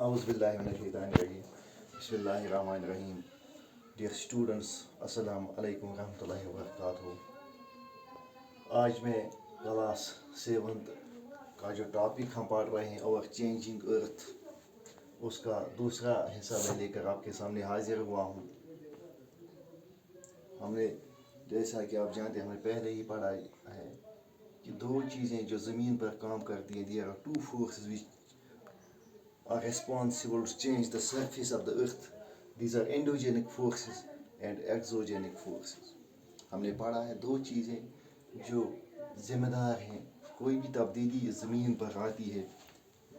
اعوذ باللہ من الشیطان الرجیم بسم اللہ الرحمن الرحیم. ڈیئر اسٹوڈنٹس، السلام علیکم ورحمۃ اللہ وبرکاتہ. آج میں کلاس 7 کا جو ٹاپک ہم پڑھ رہے ہیں اور چینجنگ ارتھ، اس کا دوسرا حصہ میں لے کر آپ کے سامنے حاضر ہوا ہوں. ہم نے جیسا کہ آپ جانتے ہیں، ہم نے پہلے ہی پڑھا ہے کہ دو چیزیں جو زمین پر کام کرتی ہیں. There are two forces which are responsible to change the surface of the earth. These are endogenic forces and exogenic forces. ہم نے پڑھا ہے دو چیزیں جو ذمہ دار ہیں. کوئی بھی تبدیلی زمین پر آتی ہے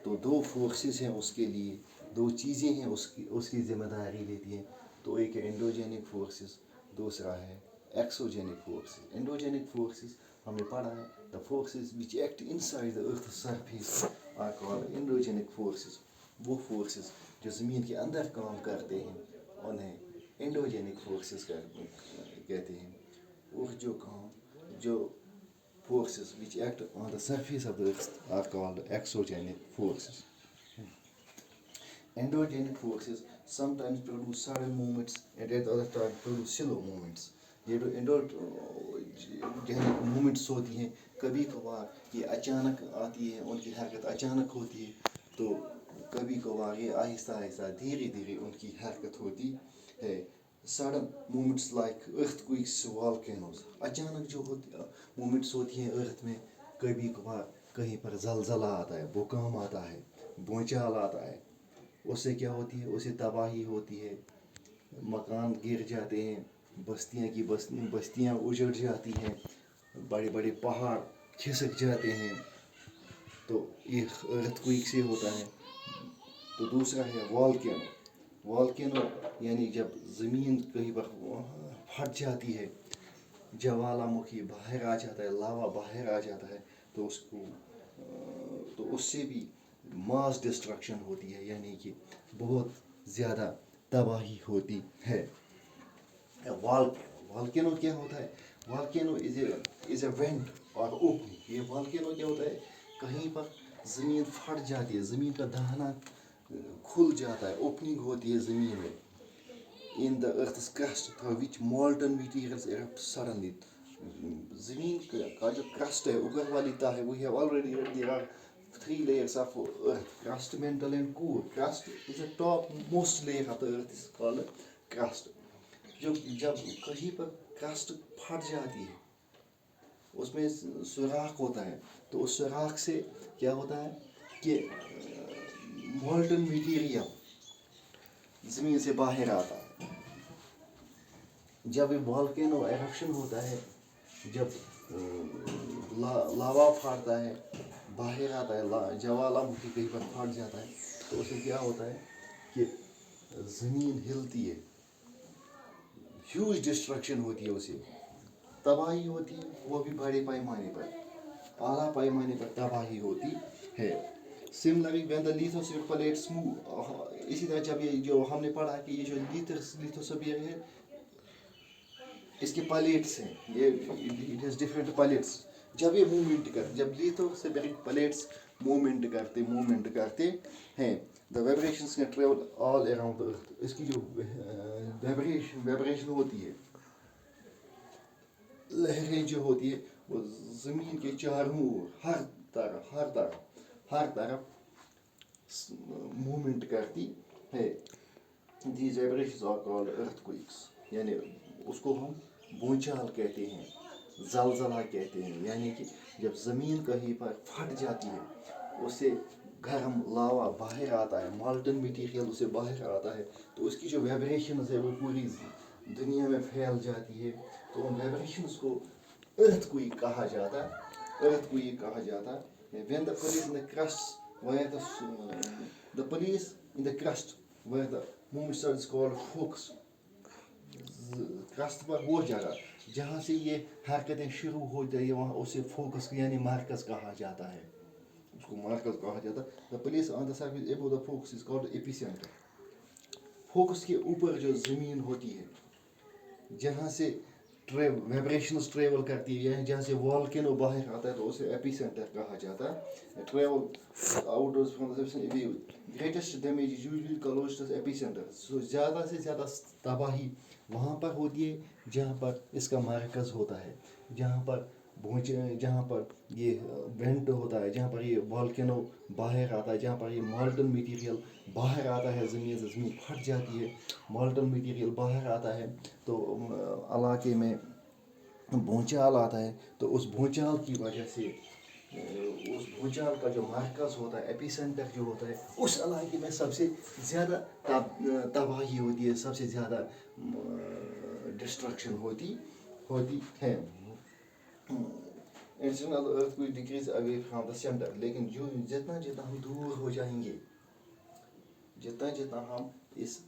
تو دو فورسز ہیں اس کے لیے، دو چیزیں ہیں اس کی ذمہ داری لیتی ہیں. تو ایک ہے انڈوجینک فورسز، دوسرا ہے ایکسوجینک فورسز. انڈوجینک فورسز ہم نے پڑھا ہے the forces which act inside the earth's surface are called endogenic forces. وہ فورسز جو زمین کے اندر کام کرتے ہیں انہیں انڈوجینک فورسز کہتے ہیں. اور جو forces which act on the surface of the earth are called exogenic forces. Endogenic forces sometimes produce sudden movements and at other times produce slow movements. یہ جو انڈوجینک مومنٹس ہوتی ہیں کبھی کبھار یہ اچانک آتی ہے، ان کی حرکت اچانک ہوتی ہے، تو کبھی کبھار یہ آہستہ آہستہ دھیرے دھیرے ان کی حرکت ہوتی ہے. سڈن مومنٹس لائک ارتھ کوئکس، والکینوز، اچانک جو مومنٹس ہوتی ہیں ارتھ میں. کبھی کبھار کہیں پر زلزلہ آتا ہے، بھوکام آتا ہے، بھونچال آتا ہے. اس سے کیا ہوتی ہے؟ اس سے تباہی ہوتی ہے، مکان گر جاتے ہیں، بستیاں اجڑ جاتی ہیں، بڑے بڑے پہاڑ کھسک جاتے ہیں. تو یہ ارتھ کوئک سے ہوتا ہے. تو دوسرا ہے والکینو. والکینو یعنی جب زمین کہیں پر پھٹ جاتی ہے، جوالا مکھی باہر آ جاتا ہے، لاوا باہر آ جاتا ہے، تو اس سے بھی ماس ڈسٹرکشن ہوتی ہے، یعنی کہ بہت زیادہ تباہی ہوتی ہے. والکینو کیا ہوتا ہے؟ والکینو از اے وینٹ اور اوپننگ. یہ والکینو کیا ہوتا ہے؟ کہیں پر زمین پھٹ جاتی ہے، زمین کا دہانہ کھل جاتا ہے، اوپننگ ہوتی ہے زمین میں. ان دا ارتھ's crust through which molten materials erupt suddenly. زمین کا جو کرسٹ ہے، اوپر والی تہ ہے، we have already read there are 3 layers of earth: crust, mantle and core. Crust is the top most layer of the earth is called crust. جب کہیں پر کرسٹ پھٹ جاتی ہے، اس میں سوراخ ہوتا ہے، تو اس سوراخ سے کیا ہوتا ہے کہ مولٹن میٹیریل زمین سے باہر آتا ہے. جب یہ والکینو ایرپشن ہوتا ہے، جب لاوا پھٹتا ہے، باہر آتا ہے، جوالا مکھی کہیں پر پھٹ جاتا ہے، تو اس سے کیا ہوتا ہے کہ زمین ہلتی ہے، ہیوج ڈسٹرکشن ہوتی ہے، اسے تباہی ہوتی ہے. وہ بھی بڑے پیمانے پر، اعلیٰ پیمانے پر تباہی ہوتی ہے. Similarly, when the lithosphere plates move، اسی طرح جب یہ جو ہم نے پڑھا کہ یہ جو lithosphere ہے، اس کے پلیٹس ہیں، یہ it has different پلیٹس. جب یہ موومنٹ کرتے، جب lithosphere پلیٹس موومنٹ کرتے ہیں، the vibrations can travel all around the earth. اس کی جو ویبریشن ہوتی ہے، لہریں جو ہوتی ہے، وہ زمین کے چاروں ہر طرف موومنٹ کرتی ہے. These vibrations are called earthquakes. یعنی اس کو ہم بھونچال کہتے ہیں، زلزلہ کہتے ہیں. یعنی کہ جب زمین کہیں پر پھٹ جاتی ہے، اس سے گرم لاوا باہر آتا ہے، مالٹن میٹیریل اسے باہر آتا ہے، تو اس کی جو ویبریشنز ہے وہ پوری دنیا میں پھیل جاتی ہے. تو ان ویبریشنز کو ارتھ کوئک کہا جاتا ہے. When the police in the crust where the police in the crust where the movement is called focus. Crust پر وہ جگہ جہاں سے یہ حرکتیں شروع ہو جائیں، وہاں اسے فوکس یعنی مرکز کہا جاتا ہے. اس کو مرکز کہا جاتا ہے. The place on the surface above the focus is called epicenter. Focus کے اوپر جو زمین ہوتی ہے، جہاں سے ویبریشنز ٹریول کرتی ہے، جہاں سے والکینو باہر آتا ہے تو اسے ایپی سینٹر کہا جاتا ہے. Travel out greatest damage is usually close to epicentre. So زیادہ سے زیادہ تباہی وہاں پر ہوتی ہے جہاں پر اس کا مرکز ہوتا ہے، جہاں پر یہ وینٹ ہوتا ہے، جہاں پر یہ والکینو باہر آتا ہے، جہاں پر یہ مالٹن میٹیریل باہر آتا ہے، زمین پھٹ جاتی ہے، مالٹن میٹیریل باہر آتا ہے تو علاقے میں بھونچال آتا ہے. تو اس بھونچال کی وجہ سے اس بھونچال کا جو مرکز ہوتا ہے، ایپی سینٹر جو ہوتا ہے، اس علاقے میں سب سے زیادہ تباہی ہوتی ہے، سب سے زیادہ ڈسٹرکشن ہوتی ہے. International earthquake decrease away from the center. لیکن جتنا ہم دور ہو جائیں گے، جتنا ہم اس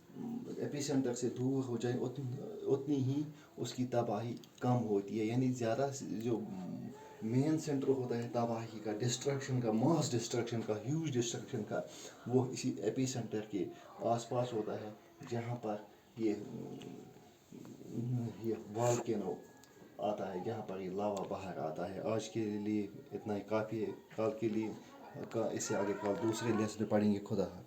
ایپی سینٹر سے دور ہو جائیں اتنی ہی اس کی تباہی کم ہوتی ہے. یعنی زیادہ جو مین سینٹر ہوتا ہے تباہی کا، ڈسٹرکشن کا، ماس ڈسٹرکشن کا، ہیوج ڈسٹرکشن کا، وہ اسی ایپی سینٹر کے آس پاس ہوتا ہے، جہاں پر یہ والکینو آتا ہے، جہاں پر یہ لاوا باہر آتا ہے. آج کے لیے اتنا ہی کافی ہے. کل کے لیے اس سے آگے کل دوسرے لیسن پڑھیں گے. خدا حافظ.